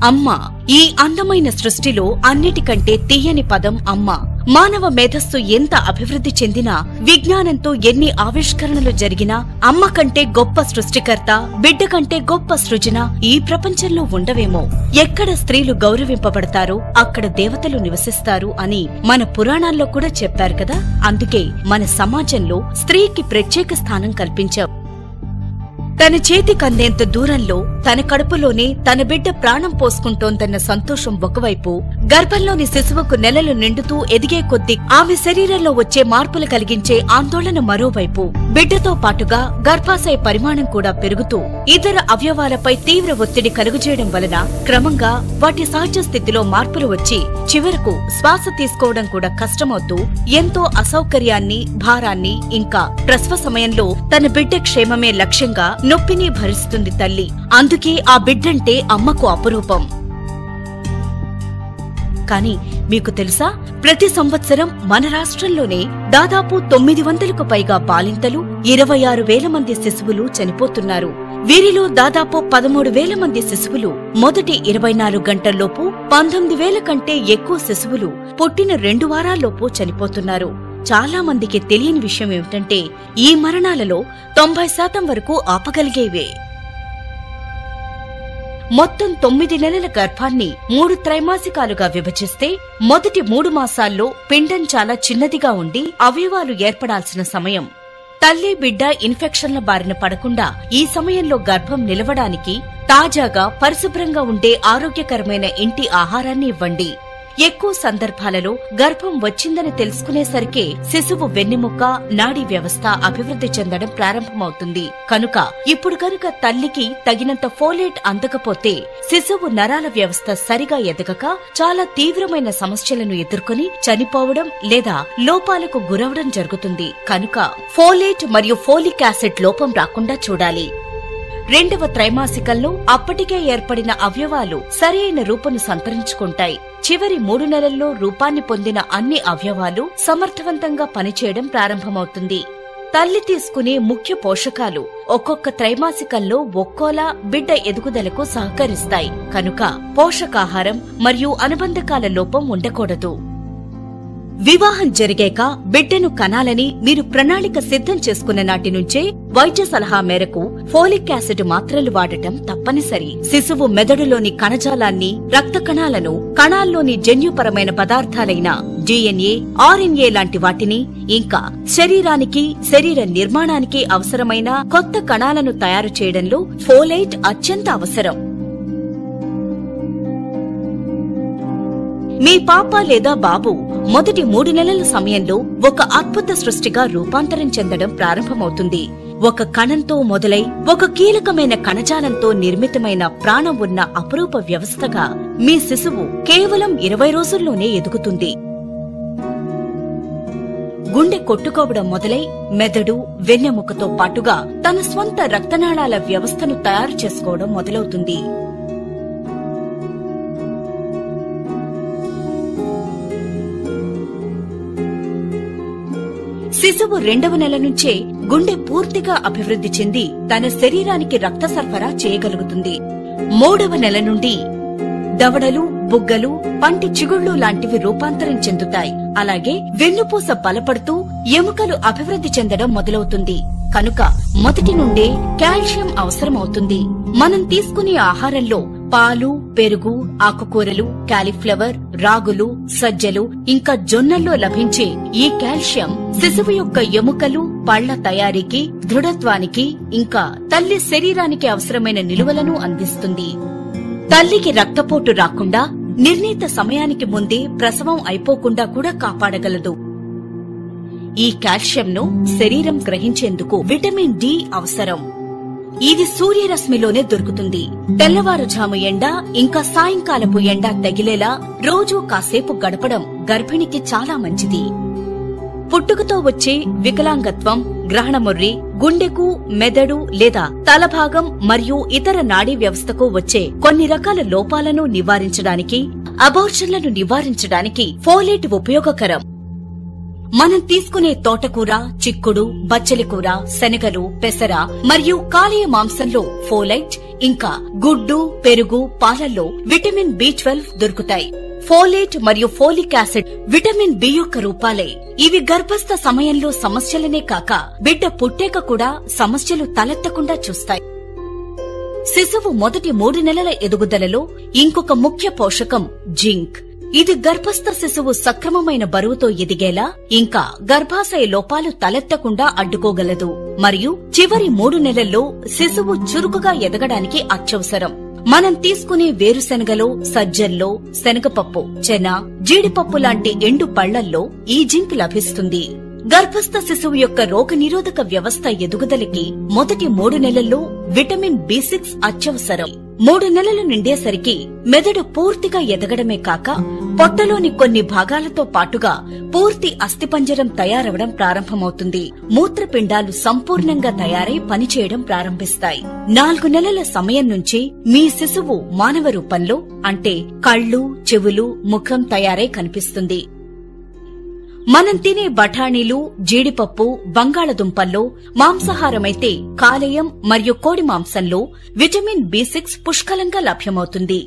అమ్మ. ఈ అందమైన సృష్టిలో అన్నిటికంటే తీయని పదం అమ్మ. మానవ మేధస్సు ఎంత అభివృద్ధి చెందినా, విజ్ఞానంతో ఎన్ని ఆవిష్కరణలు జరిగినా, అమ్మ కంటే గొప్ప సృష్టికర్త, బిడ్డ కంటే గొప్ప సృజన ఈ ప్రపంచంలో ఉండవేమో. ఎక్కడ స్త్రీలు గౌరవింపబడతారో అక్కడ దేవతలు నివసిస్తారు అని మన పురాణాల్లో కూడా చెప్పారు కదా. అందుకే మన సమాజంలో స్త్రీకి ప్రత్యేక స్థానం కల్పించాం. తన చేతికందేంత దూరంలో తన కడుపులోనే తన బిడ్డ ప్రాణం పోసుకుంటోందన్న సంతోషం ఒకవైపు, గర్భంలోని శిశువుకు నెలలు నిండుతూ ఎదిగే కొద్దీ ఆమె శరీరంలో వచ్చే మార్పులు కలిగించే ఆందోళన మరోవైపు, బిడ్డతో పాటుగా గర్భాశయ పరిమాణం కూడా పెరుగుతూ ఇతర అవయవాలపై తీవ్ర ఒత్తిడి కలుగజేయడం వలన క్రమంగా వాటి సహజ స్థితిలో మార్పులు వచ్చి చివరకు శ్వాస తీసుకోవడం కూడా కష్టమవుతూ ఎంతో అసౌకర్యాన్ని, భారాన్ని, ఇంకా ప్రసవ సమయంలో తన బిడ్డ క్షేమమే లక్ష్యంగా నొప్పిని భరిస్తుంది తల్లి. అందుకే ఆ బిడ్డంటే అమ్మకు అపురూపం. కాని మీకు తెలుసా, ప్రతి సంవత్సరం మన రాష్ట్రంలోనే దాదాపు 900కు పైగా బాలింతలు, 26,000 మంది శిశువులు చనిపోతున్నారు. వీరిలో దాదాపు 13,000 మంది శిశువులు మొదటి 24 గంటల్లోపు, 19,000 కంటే ఎక్కువ శిశువులు పుట్టిన 2 వారాల్లోపు చనిపోతున్నారు. చాలా మందికి తెలియని విషయం ఏమిటంటే, ఈ మరణాలలో 90% వరకు ఆపగలిగేవే. మొత్తం 9 నెలల గర్భాన్ని 3 త్రైమాసికాలుగా విభజిస్తే, మొదటి 3 మాసాల్లో పిండం చాలా చిన్నదిగా ఉండి అవయవాలు ఏర్పడాల్సిన సమయం. తల్లి బిడ్డ ఇన్ఫెక్షన్ల బారిన పడకుండా ఈ సమయంలో గర్భం నిలవడానికి తాజాగా, పరిశుభ్రంగా ఉండే ఆరోగ్యకరమైన ఇంటి ఆహారాన్ని ఇవ్వండి. ఎక్కువ సందర్భాలలో గర్భం వచ్చిందని తెలుసుకునేసరికే శిశువు వెన్నెముక, నాడీ వ్యవస్థ అభివృద్ధి చెందడం ప్రారంభమవుతుంది. కనుక ఇప్పుడు కనుక తల్లికి తగినంత ఫోలేట్ అందకపోతే శిశువు నరాల వ్యవస్థ సరిగా ఎదగక చాలా తీవ్రమైన సమస్యలను ఎదుర్కొని చనిపోవడం లేదా లోపాలకు గురవడం జరుగుతుంది. కనుక ఫోలేట్ మరియు ఫోలిక్ యాసిడ్ లోపం రాకుండా చూడాలి. 2వ త్రైమాసికంలో అప్పటికే ఏర్పడిన అవయవాలు సరైన రూపును సంతరించుకుంటాయి. చివరి 3 నెలల్లో రూపాన్ని పొందిన అన్ని అవయవాలు సమర్థవంతంగా పనిచేయడం ప్రారంభమవుతుంది. తల్లి తీసుకునే ముఖ్య పోషకాలు ఒక్కొక్క త్రైమాసికంలో ఒక్కోలా బిడ్డ ఎదుగుదలకు సహకరిస్తాయి. కనుక పోషకాహారం మరియు అనుబంధకాల లోపం ఉండకూడదు. వివాహం జరిగాక బిడ్డను కనాలని మీరు ప్రణాళిక సిద్ధం చేసుకున్న నాటి నుంచే వైద్య సలహా మేరకు ఫోలిక్ యాసిడ్ మాత్రలు వాడటం తప్పనిసరి. శిశువు మెదడులోని కణజాలాన్ని, రక్త కణాలను, కణాల్లోని జన్యుపరమైన పదార్థాలైన DNA, RNA లాంటి వాటిని, ఇంకా శరీరానికి, శరీర నిర్మాణానికి అవసరమైన కొత్త కణాలను తయారు చేయడంలో ఫోలేట్ అత్యంత అవసరం. మీ పాప లేదా బాబు మొదటి 3 నెలల సమయంలో ఒక అద్భుత సృష్టిగా రూపాంతరం చెందడం ప్రారంభమవుతుంది. ఒక కణంతో మొదలై ఒక కీలకమైన కణజాలంతో నిర్మితమైన ప్రాణం ఉన్న అపురూప వ్యవస్థగా మీ శిశువు కేవలం 20 రోజుల్లోనే ఎదుగుతుంది. గుండె కొట్టుకోవడం మొదలై మెదడు, వెన్నెముకతో పాటుగా తన స్వంత రక్తనాళాల వ్యవస్థను తయారు చేసుకోవడం మొదలవుతుంది. శిశువు 2వ నెల నుంచే గుండె పూర్తిగా అభివృద్ధి చెంది తన శరీరానికి రక్త సరఫరా చేయగలుగుతుంది. 3వ నెల నుండి దవడలు, బుగ్గలు, పంటి చిగుళ్లు లాంటివి రూపాంతరం చెందుతాయి. అలాగే వెన్నుపూస బలపడుతూ ఎముకలు అభివృద్ధి చెందడం మొదలవుతుంది. కనుక మొదటి నుండే కాల్షియం అవసరమవుతుంది. మనం తీసుకునే ఆహారంలో పాలు, పెరుగు, ఆకుకూరలు, కాలీఫ్లవర్, రాగులు, సజ్జలు, ఇంకా జొన్నల్లో లభించే ఈ కాల్షియం శిశువు యొక్క ఎముకలు, పళ్ల తయారీకి, దృఢత్వానికి, ఇంకా తల్లి శరీరానికి అవసరమైన నిలువలను అందిస్తుంది. తల్లికి రక్తపోటు రాకుండా, నిర్ణీత సమయానికి ముందే ప్రసవం అయిపోకుండా కూడా కాపాడగలదు. ఈ కాల్షియంను శరీరం గ్రహించేందుకు విటమిన్ D అవసరం. ఇది సూర్యరశ్మిలోనే దొరుకుతుంది. తెల్లవారుజాము ఎండ, ఇంకా సాయంకాలపు ఎండ తగిలేలా రోజూ కాసేపు గడపడం గర్భిణికి చాలా మంచిది. పుట్టుకతో వచ్చే వికలాంగత్వం, గ్రహణమొర్రి, గుండెకు, మెదడు లేదా తలభాగం మరియు ఇతర నాడీ వ్యవస్థకు వచ్చే కొన్ని రకాల లోపాలను నివారించడానికి, అబార్షన్లను నివారించడానికి ఫోలేట్ ఉపయోగకరం. మనం తీసుకునే తోటకూర, చిక్కుడు, బచ్చలి కూర, శనగలు, పెసర మరియు కాలేయ మాంసంలో ఫోలైట్, ఇంకా గుడ్డు, పెరుగు, పాలల్లో విటమిన్ B12 దొరుకుతాయి. ఫోలేట్ మరియు ఫోలిక్ యాసిడ్ విటమిన్ బి యొక్క రూపాలే. ఇవి గర్భస్థ సమయంలో సమస్యలనే కాక బిడ్డ పుట్టాక కూడా సమస్యలు తలెత్తకుండా చూస్తాయి. శిశువు మొదటి 3 నెలల ఎదుగుదలలో ఇంకొక ముఖ్య పోషకం జింక్. ఇది గర్భస్థ శిశువు సక్రమమైన బరువుతో ఎదిగేలా, ఇంకా గర్భాశయ లోపాలు తలెత్తకుండా అడ్డుకోగలదు మరియు చివరి 3 నెలల్లో శిశువు చురుకుగా ఎదగడానికి అత్యవసరం. మనం తీసుకునే వేరుశెనగలో, సజ్జల్లో, శనగపప్పు, చెన, జీడిపప్పు లాంటి ఎండు పళ్లల్లో ఈ జింక్ లభిస్తుంది. గర్భస్థ శిశువు యొక్క రోగనిరోధక వ్యవస్థ ఎదుగుదలకి మొదటి 3 నెలల్లో విటమిన్ B6 అత్యవసరం. 3 నెలలు నిండేసరికి మెదడు పూర్తిగా ఎదగడమే కాక పొట్టలోని కొన్ని భాగాలతో పాటుగా పూర్తి అస్థిపంజరం తయారవడం ప్రారంభమవుతుంది. మూత్రపిండాలు సంపూర్ణంగా తయారై పనిచేయడం ప్రారంభిస్తాయి. 4 నెలల సమయం నుంచి మీ శిశువు మానవ రూపంలో, అంటే కళ్ళు, చెవులు, ముఖం తయారై కనిపిస్తుంది. మనం తినే బఠానీలు, జీడిపప్పు, బంగాళదుంపల్లో, మాంసాహారమైతే కాలేయం మరియు కోడి మాంసంలో విటమిన్ B6 పుష్కలంగా లభ్యమవుతుంది.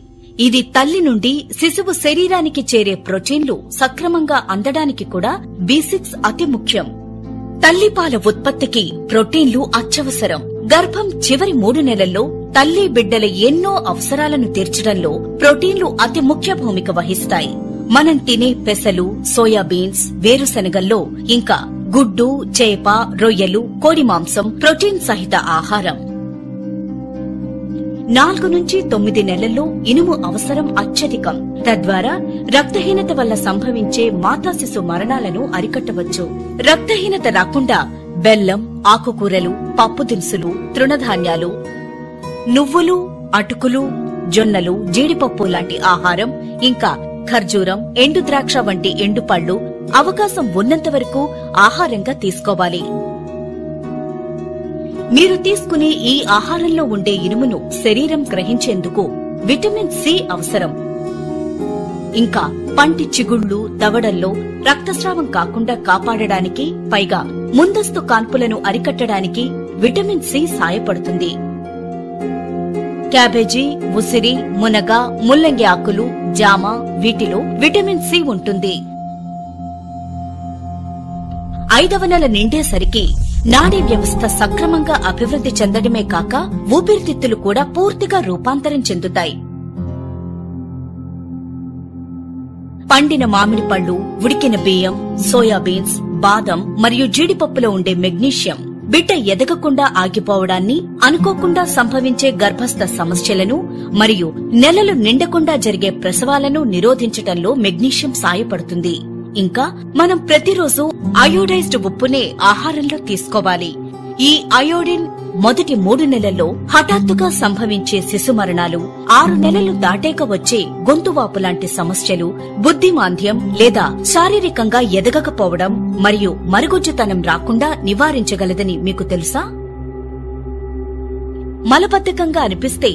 ఇది తల్లి నుండి శిశువు శరీరానికి చేరే ప్రోటీన్లు సక్రమంగా అందడానికి కూడా B6 అతి ముఖ్యం. తల్లిపాల ఉత్పత్తికి ప్రోటీన్లు అత్యవసరం. గర్భం చివరి 3 నెలల్లో తల్లి బిడ్డల ఎన్నో అవసరాలను తీర్చడంలో ప్రోటీన్లు అతి ముఖ్య భూమిక వహిస్తాయి. మనం తినే పెసలు, సోయాబీన్స్, వేరుశెనగల్లో, ఇంకా గుడ్డు, చేప, రొయ్యలు, కోడి మాంసం ప్రోటీన్ సహిత ఆహారం. 4 నుంచి 9 నెలల్లో ఇనుము అవసరం అత్యధికం. తద్వారా రక్తహీనత వల్ల సంభవించే మాతా శిశు మరణాలను అరికట్టవచ్చు. రక్తహీనత రాకుండా బెల్లం, ఆకుకూరలు, పప్పు దినుసులు, తృణధాన్యాలు, నువ్వులు, అటుకులు, జొన్నలు, జీడిపప్పు లాంటి ఆహారం, ఇంకా ఖర్జూరం, ఎండు ద్రాక్ష వంటి ఎండుపళ్లు అవకాశం ఉన్నంత వరకు ఆహారంగా తీసుకోవాలి. మీరు తీసుకునే ఈ ఆహారంలో ఉండే ఇనుమును శరీరం గ్రహించేందుకు విటమిన్ C అవసరం. ఇంకా పంటి చిగుళ్లు, దవడల్లో రక్తస్రావం కాకుండా కాపాడడానికి, పైగా ముందస్తు కాన్పులను అరికట్టడానికి విటమిన్ C సాయపడుతుంది. క్యాబేజీ, ఉసిరి, మునగ, ముల్లంగి ఆకులు, జామ వీటిలో విటమిన్ C ఉంటుంది. 5వ నెల నిండేసరికి నాడీ వ్యవస్థ సక్రమంగా అభివృద్ధి చెందడమే కాక ఊపిరితిత్తులు కూడా పూర్తిగా రూపాంతరం చెందుతాయి. పండిన మామిడి పళ్లు, ఉడికిన బియ్యం, సోయాబీన్స్, బాదం మరియు జీడిపప్పులో ఉండే మెగ్నీషియం బిడ్డ ఎదగకుండా ఆగిపోవడాన్ని, అనుకోకుండా సంభవించే గర్భస్థ సమస్యలను మరియు నెలలు నిండకుండా జరిగే ప్రసవాలను నిరోధించటంలో మెగ్నీషియం సాయపడుతుంది. ఇంకా మనం ప్రతిరోజు అయోడైజ్డ్ ఉప్పునే ఆహారంలో తీసుకోవాలి. ఈ అయోడిన్ మొదటి 3 నెలల్లో హఠాత్తుగా సంభవించే శిశు మరణాలు, 6 నెలలు దాటాక వచ్చే గొంతువాపు లాంటి సమస్యలు, బుద్ధిమాంద్యం లేదా శారీరకంగా ఎదగకపోవడం మరియు మరుగుజ్జుతనం రాకుండా నివారించగలదని మీకు తెలుసా? మలబద్ధకంగా అనిపిస్తే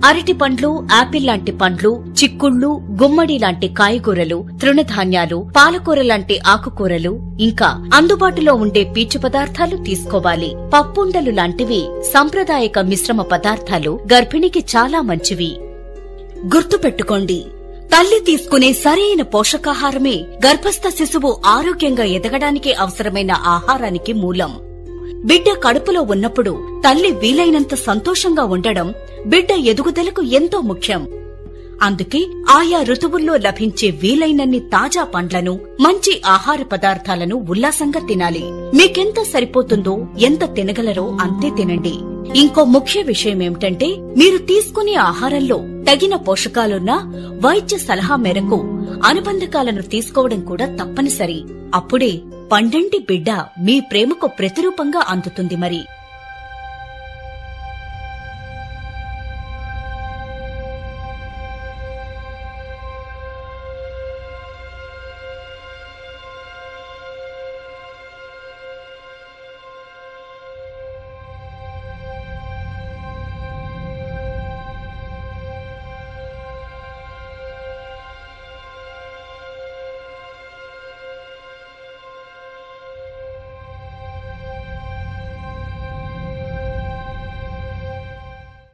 అరటి పండ్లు, యాపిల్ లాంటి పండ్లు, చిక్కుళ్లు, గుమ్మడి లాంటి కాయగూరలు, తృణధాన్యాలు, పాలకూర లాంటి ఆకుకూరలు, ఇంకా అందుబాటులో ఉండే పీచు పదార్థాలు తీసుకోవాలి. పప్పుండలు లాంటివి సంప్రదాయక మిశ్రమ పదార్థాలు గర్భిణికి చాలా మంచివి. గుర్తుపెట్టుకోండి, తల్లి తీసుకునే సరైన పోషకాహారమే గర్భస్థ శిశువు ఆరోగ్యంగా ఎదగడానికి అవసరమైన ఆహారానికి మూలం. బిడ్డ కడుపులో ఉన్నప్పుడు తల్లి వీలైనంత సంతోషంగా ఉండడం బిడ్డ ఎదుగుదలకు ఎంతో ముఖ్యం. అందుకే ఆయా ఋతువుల్లో లభించే వీలైనన్ని తాజా పండ్లను, మంచి ఆహార పదార్థాలను ఉల్లాసంగా తినాలి. మీకెంత సరిపోతుందో, ఎంత తినగలరో అంతే తినండి. ఇంకో ముఖ్య విషయమేమిటంటే, మీరు తీసుకునే ఆహారంలో తగిన పోషకాలున్నా వైద్య సలహా మేరకు అనుబంధకాలను తీసుకోవడం కూడా తప్పనిసరి. అప్పుడే పండంటి బిడ్డ మీ ప్రేమకు ప్రతిరూపంగా అందుతుంది. మరి